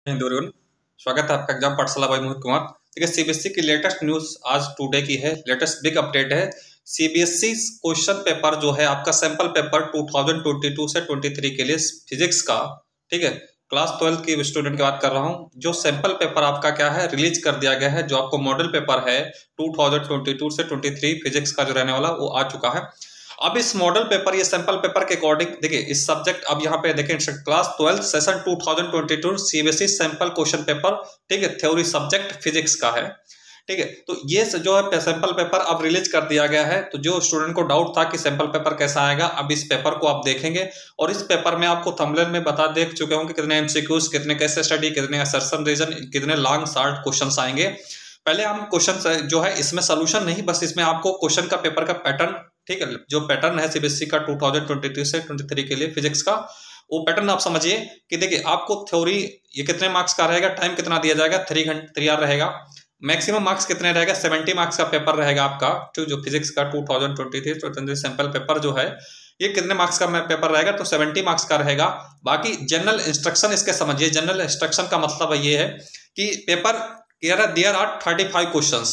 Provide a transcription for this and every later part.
Hindu everyone, स्वागत है आपका एग्जाम पाठशाला बाई मोहित कुमार। देखिए, सीबीएसई की लेटेस्ट न्यूज आज टुडे की है, लेटेस्ट बिग अपडेट है। सीबीएसई क्वेश्चन पेपर जो है आपका सैंपल पेपर 2022 से 23 के लिए फिजिक्स का, ठीक है, क्लास 12 की स्टूडेंट की बात कर रहा हूँ। जो सैंपल पेपर आपका क्या है रिलीज कर दिया गया है, जो आपको मॉडल पेपर है 2022 से 23 फिजिक्स का जो रहने वाला वो आ चुका है। अब इस मॉडल पेपर ये सैंपल पेपर के अकॉर्डिंग देखिए इस सब्जेक्ट, अब यहाँ पे देखें class 12 session 2022 CBSE sample question paper, ठीक है, थ्योरी सब्जेक्ट फिजिक्स का है, ठीक है। तो ये जो है सैंपल पेपर अब रिलीज कर दिया गया है। तो जो स्टूडेंट को डाउट था कि सैंपल पेपर कैसा आएगा, अब इस पेपर को आप देखेंगे और इस पेपर में आपको थंबनेल में बता देख चुके होंगे कितने एमसीक्यूज, कितने कैसे स्टडी, कितने असर्शन रीजन, कितने लॉन्ग शॉर्ट क्वेश्चन आएंगे। पहले हम क्वेश्चन जो है इसमें सोल्यूशन नहीं, बस इसमें आपको क्वेश्चन का पेपर का पैटर्न, ठीक है, जो पैटर्न है सीबीएसई का 2022 से 23 के लिए फिजिक्स का, वो पैटर्न आप समझिए कि देखिए आपको थ्योरी ये कितने मार्क्स का रहेगा, टाइम कितना दिया जाएगा, 3 घंटे 3 आवर रहेगा। मैक्सिमम मार्क्स कितने रहेगा, 70 मार्क्स का पेपर रहेगा आपका, जो फिजिक्स का 2023 सैंपल पेपर जो है ये कितने मार्क्स का पेपर रहेगा, तो 70 मार्क्स का रहेगा। बाकी जनरल इंस्ट्रक्शन इसके समझिए। जनरल इंस्ट्रक्शन का मतलब ये है कि पेपर देयर आर 35 क्वेश्चंस।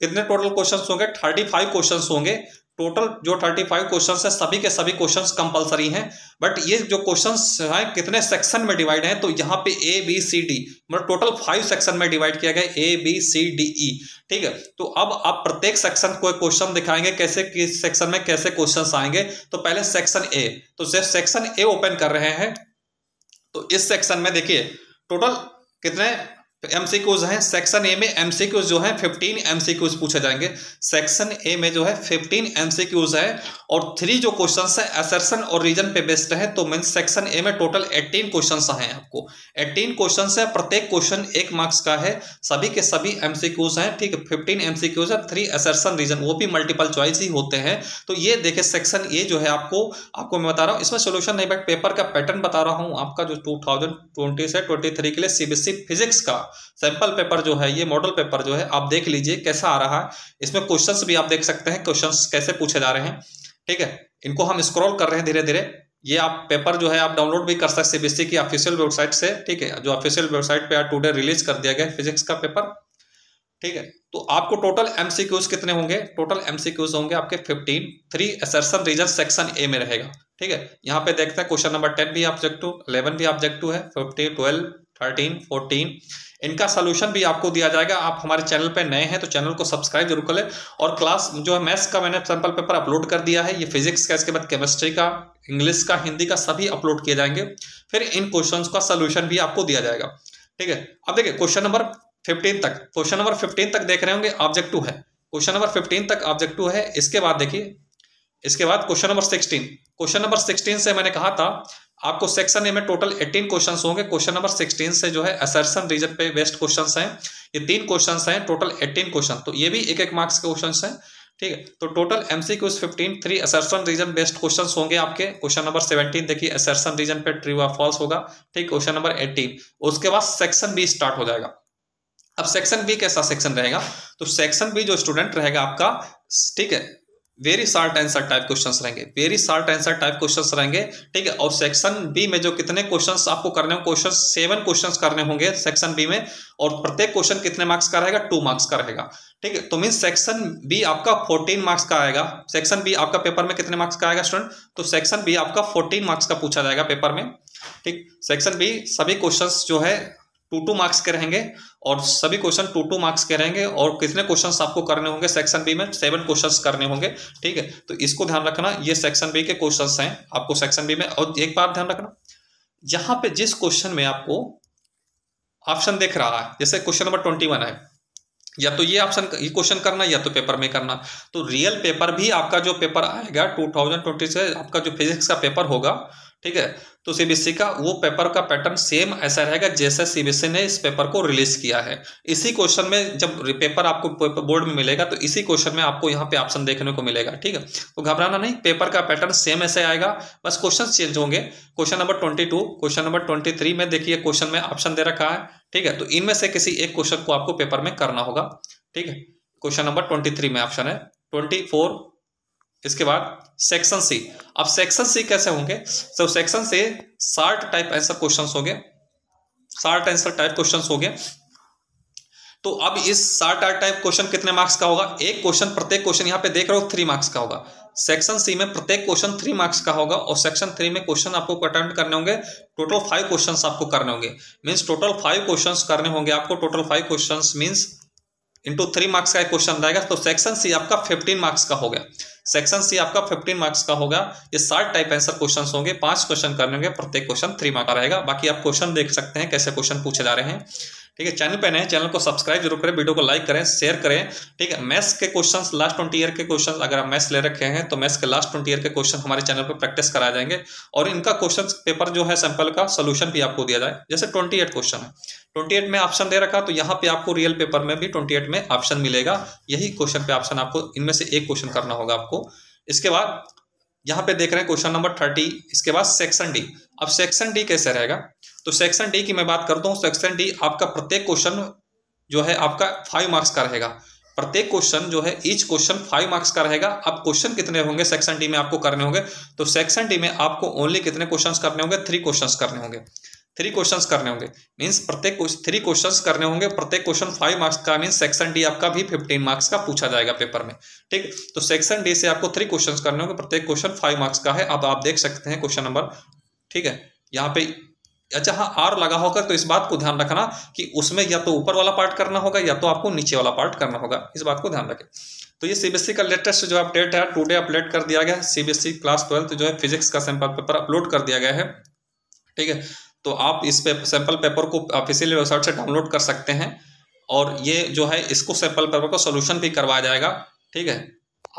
कितने टोटल क्वेश्चंस होंगे, 35 क्वेश्चंस होंगे टोटल। जो 35 क्वेश्चंस है सभी के सभी क्वेश्चंस कंपलसरी हैं। बट ये जो क्वेश्चंस हैं कितने सेक्शन में डिवाइड हैं, तो यहाँ पे ए बी सी डी मतलब टोटल 5 सेक्शन में डिवाइड किया गया, A B C D E, ठीक है। तो अब आप प्रत्येक सेक्शन को क्वेश्चन दिखाएंगे कैसे, किस सेक्शन में कैसे क्वेश्चंस आएंगे। तो पहले सेक्शन ए, तो सेक्शन ए ओपन कर रहे हैं। तो इस सेक्शन में देखिए टोटल कितने एमसीक्यूज हैं। सेक्शन ए में एमसीक्यूज जो है 15 एमसीक्यूज पूछे जाएंगे। सेक्शन ए में जो है 15 एमसीक्यूज है और 3 जो क्वेश्चंस है असर्शन और रीजन पे बेस्ड है। तो मीन सेक्शन ए में टोटल 18 क्वेश्चंस हैं। आपको 18 क्वेश्चंस है, प्रत्येक क्वेश्चन 1 मार्क्स का है, सभी के सभी एमसीक्यूज हैं, ठीक है। 15 एमसीक्यूज है, 3 असर्शन रीजन, वो भी मल्टीपल चॉइस ही होते हैं। तो ये देखिए सेक्शन ए जो है आपको मैं बता रहा हूँ, इसमें सोल्यूशन नहीं बट पेपर का पैटर्न बता रहा हूँ आपका, जो 2020 से 23 के लिए सीबीएसई फिजिक्स का सैंपल पेपर जो है, ये मॉडल पेपर जो है आप देख लीजिए कैसा आ रहा है। इसमें क्वेश्चंस भी आप देख सकते हैं, क्वेश्चंस कैसे पूछे जा रहे हैं, ठीक है। इनको हम स्क्रॉल कर रहे हैं धीरे धीरे। ये आप पेपर जो है आप डाउनलोड भी कर सकते हैं सीबीएसई की ऑफिशियल वेबसाइट से, ठीक है, जो ऑफिशियल वेबसाइट पे आज टुडे रिलीज कर दिया गया फिजिक्स का पेपर, ठीक है। तो आपको टोटल एमसीक्यूज कितने होंगे, टोटल एमसीक्यूज होंगे आपके 15, 3 असर्शन रीजन सेक्शन ए में रहेगा, ठीक है। यहाँ पे देखते हैं क्वेश्चन नंबर 10 भी ऑब्जेक्टिव, 11 भी ऑब्जेक्टिव है, 15, 12, 13, 14 इनका सोल्यूशन भी आपको दिया जाएगा। आप हमारे चैनल पे नए हैं तो चैनल को सब्सक्राइब जरूर करें। और क्लास जो है मैथ्स का मैंने सैंपल पेपर अपलोड कर दिया है, ये फिजिक्स का, इसके बाद केमिस्ट्री का, इंग्लिश का, हिंदी का सभी अपलोड किए जाएंगे। फिर इन क्वेश्चंस का सोल्यूशन भी आपको दिया जाएगा, ठीक है। अब देखिए क्वेश्चन नंबर 15 तक, क्वेश्चन नंबर 15 तक देख रहे होंगे ऑब्जेक्टिव है, क्वेश्चन नंबर 15 तक ऑब्जेक्टिव है। इसके बाद देखिए, इसके बाद क्वेश्चन नंबर 16, क्वेश्चन नंबर 16 से मैंने कहा था आपको सेक्शन ए में टोटल 18 क्वेश्चंस होंगे। क्वेश्चन नंबर 16 से जो है असर्शन रीजन पे बेस्ड क्वेश्चंस हैं, ये 3 क्वेश्चंस हैं, टोटल 18 क्वेश्चन, तो ये भी 1-1 मार्क्स के क्वेश्चंस हैं, ठीक है। तो total MCQs 15, 3 assertion reason based questions होंगे आपके। क्वेश्चन नंबर 17 देखिए असर्शन रीजन पे ट्रू या फॉल्स होगा, ठीक। क्वेश्चन नंबर 18, उसके बाद सेक्शन बी स्टार्ट हो जाएगा। अब सेक्शन बी कैसा सेक्शन रहेगा, तो सेक्शन बी जो स्टूडेंट रहेगा आपका, ठीक है, very short answer type questions रहेंगे, very short answer type questions रहेंगे, ठीक है। और सेक्शन बी में जो कितने क्वेश्चंस आपको करने होंगे, क्वेश्चंस 7 क्वेश्चंस करने होंगे सेक्शन बी में, और प्रत्येक क्वेश्चन कितने मार्क्स का रहेगा, 2 मार्क्स का रहेगा, ठीक है। तो मीन सेक्शन बी आपका 14 मार्क्स का आएगा। सेक्शन बी आपका पेपर में कितने मार्क्स का आएगा स्टूडेंट, तो सेक्शन बी आपका 14 मार्क्स का पूछा जाएगा पेपर में, ठीक। सेक्शन बी सभी क्वेश्चंस जो है 2-2 मार्क्स के रहेंगे और सभी क्वेश्चन 2-2 मार्क्स के रहेंगे। और कितने क्वेश्चंस आपको करने होंगे सेक्शन बी में, 7 क्वेश्चंस करने होंगे, ठीक है। तो इसको ध्यान रखना, ये सेक्शन बी के क्वेश्चंस हैं आपको सेक्शन बी में। और एक बात ध्यान रखना, जहां पे जिस क्वेश्चन में आपको ऑप्शन दिख रहा है, जैसे क्वेश्चन नंबर 21 है, या तो ये ऑप्शन ये क्वेश्चन करना या तो पेपर में करना, तो रियल पेपर भी आपका जो पेपर आएगा 2020 से आपका जो फिजिक्स का पेपर होगा, ठीक है, तो सीबीएसई का वो पेपर का पैटर्न सेम ऐसा रहेगा जैसे सीबीएसई ने इस पेपर को रिलीज किया है। इसी क्वेश्चन में जब पेपर आपको बोर्ड में मिलेगा तो इसी क्वेश्चन में आपको यहाँ पे ऑप्शन देखने को मिलेगा, ठीक है। तो घबराना नहीं, पेपर का पैटर्न सेम ऐसे आएगा, बस क्वेश्चन चेंज होंगे। क्वेश्चन नंबर 22, क्वेश्चन नंबर 23 में देखिए क्वेश्चन में ऑप्शन दे रखा है, ठीक है। तो इनमें से किसी एक क्वेश्चन को आपको पेपर में करना होगा, ठीक है। क्वेश्चन नंबर 23 में ऑप्शन है 24। इसके बाद सेक्शन सी, अब सेक्शन सी कैसे होंगे, तो सेक्शन से शॉर्ट टाइप आंसर क्वेश्चंस होंगे, शॉर्ट आंसर टाइप क्वेश्चन हो गए। तो अब इस शॉर्ट टाइप क्वेश्चन कितने मार्क्स का होगा? एक क्वेश्चन, प्रत्येक क्वेश्चन यहाँ पे देख रहे हो 3 मार्क्स का होगा। सेक्शन सी में प्रत्येक क्वेश्चन 3 मार्क्स का होगा और सेक्शन 3 में क्वेश्चन आपको अटेम्प्ट करने होंगे टोटल 5 क्वेश्चंस आपको करने होंगे। मींस टोटल 5 क्वेश्चंस करने होंगे आपको। Total 5 questions means into 3 marks का एक क्वेश्चन रहेगा। तो सेक्शन सी आपका 15 मार्क्स का हो गया। सेक्शन सी आपका 15 मार्क्स का होगा। ये 60 टाइप आंसर क्वेश्चंस होंगे, 5 क्वेश्चन करने होंगे, प्रत्येक क्वेश्चन 3 मार्क्स का रहेगा। बाकी आप क्वेश्चन देख सकते हैं कैसे क्वेश्चन पूछे जा रहे हैं। ठीक है, चैनल पे नए, चैनल को सब्सक्राइब जरूर करें, वीडियो को लाइक करें, शेयर करें। ठीक है, मैथ्स के क्वेश्चंस लास्ट 20 ईयर के क्वेश्चंस, अगर आप मैथ्स ले रखे हैं तो मैथ्स के लास्ट 20 ईयर के क्वेश्चन हमारे चैनल पे प्रैक्टिस कराए जाएंगे और इनका क्वेश्चन पेपर जो है सैंपल का सोल्यूशन भी आपको दिया जाए। जैसे 28 क्वेश्चन है, 28 में ऑप्शन दे रखा, तो यहाँ पे आपको रियल पेपर में भी 28 में ऑप्शन मिलेगा। यही क्वेश्चन पे ऑप्शन आपको इनमें से एक क्वेश्चन करना होगा आपको। इसके बाद यहाँ पे देख रहे हैं क्वेश्चन नंबर 30। इसके बाद सेक्शन डी। अब सेक्शन डी कैसे रहेगा? तो सेक्शन डी की मैं बात करता हूँ। सेक्शन डी आपका प्रत्येक क्वेश्चन जो है आपका 5 मार्क्स का रहेगा। प्रत्येक क्वेश्चन जो है ईच क्वेश्चन 5 मार्क्स का रहेगा। अब क्वेश्चन कितने होंगे सेक्शन डी में आपको करने होंगे? तो सेक्शन डी में आपको ओनली कितने क्वेश्चंस करने होंगे? 3 क्वेश्चंस करने होंगे। 3 क्वेश्चंस करने होंगे मींस प्रत्येक 3 क्वेश्चंस करने होंगे। प्रत्येक क्वेश्चन 5 मार्क्स का मींस सेक्शन डी आपका भी 15 मार्क्स का पूछा जाएगा पेपर में। ठीक, तो सेक्शन डी से आपको 3 क्वेश्चंस करने होंगे, प्रत्येक क्वेश्चन 5 मार्क्स का है। अब आप देख सकते हैं क्वेश्चन नंबर, ठीक है, यहाँ पे अच्छा हाँ आर लगा होगा, तो इस बात को ध्यान रखना कि उसमें या तो ऊपर वाला पार्ट करना होगा या तो आपको नीचे वाला पार्ट करना होगा। इस बात को ध्यान रखें। तो ये सीबीएसई का लेटेस्ट जो अपडेट है टुडे अपडेट कर दिया गया है। सीबीएसई क्लास 12 जो है फिजिक्स का सैंपल पेपर अपलोड कर दिया गया है। ठीक है, तो आप इस पे सैंपल पेपर को ऑफिशियल वेबसाइट से डाउनलोड कर सकते हैं और ये जो है इसको सैंपल पेपर का सोल्यूशन भी करवाया जाएगा। ठीक है,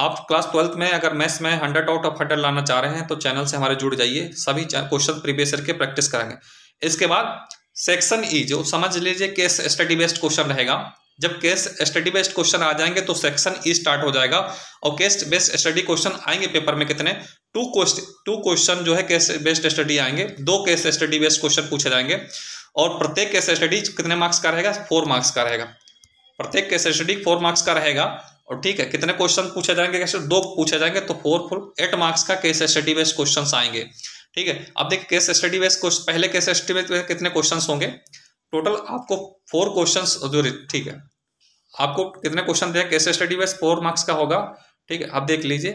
आप क्लास 12th में अगर मैथ्स में 100 आउट ऑफ 100 लाना चाह रहे हैं तो चैनल से हमारे जुड़ जाइए, सभी क्वेश्चन प्रीवियस ईयर के प्रैक्टिस करेंगे। इसके बाद सेक्शन ई जो समझ लीजिए केस स्टडी बेस्ड क्वेश्चन रहेगा। जब केस स्टडी बेस्ड क्वेश्चन आ जाएंगे तो सेक्शन ई स्टार्ट हो जाएगा और केस बेस्ड स्टडी क्वेश्चन आएंगे पेपर में कितने? 2 क्वेश्चन जो है केस बेस्ड स्टडी आएंगे। 2 केस स्टडी बेस्ड क्वेश्चन पूछे जाएंगे और प्रत्येक केस स्टडी कितने मार्क्स का रहेगा? 4 मार्क्स का रहेगा। प्रत्येक केस स्टडी 4 मार्क्स का रहेगा और ठीक है, कितने क्वेश्चन पूछे जाएंगे? कैसे 2 पूछे जाएंगे तो 8 मार्क्स का केस स्टडी बेस्ड क्वेश्चंस आएंगे। ठीक है, अब देखिए केस स्टडी बेस्ड क्वेश्चन, पहले केस स्टडी बेस्ड कितने क्वेश्चंस होंगे? टोटल आपको 4 क्वेश्चंस जो, ठीक है, आपको कितने क्वेश्चन दिया? केस स्टडी बेस्ड 4 मार्क्स का होगा। ठीक है, अब देख लीजिए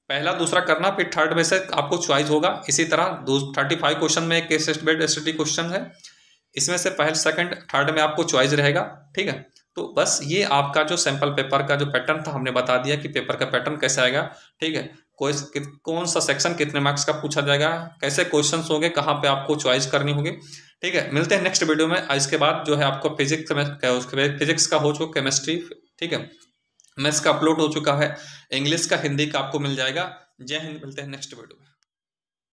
पहला दूसरा करना, फिर थर्ड में से आपको चॉइस होगा। इसी तरह 35 क्वेश्चन में एक केस बेस्ड स्टडी क्वेश्चन है, इसमें से पहले सेकंड थर्ड में आपको चॉइस रहेगा। ठीक है, तो बस ये आपका जो सैंपल पेपर का जो पैटर्न था हमने बता दिया कि पेपर का पैटर्न कैसे आएगा। ठीक है, कौन सा सेक्शन कितने मार्क्स का पूछा जाएगा, कैसे क्वेश्चंस होंगे, कहाँ पे आपको चॉइस करनी होगी। ठीक है, मिलते हैं नेक्स्ट वीडियो में। इसके बाद जो है आपको फिजिक्स का हो चुका, केमिस्ट्री, ठीक है, मैथ्स का अपलोड हो चुका है, इंग्लिश का, हिंदी का आपको मिल जाएगा। जय हिंद, मिलते हैं नेक्स्ट वीडियो में।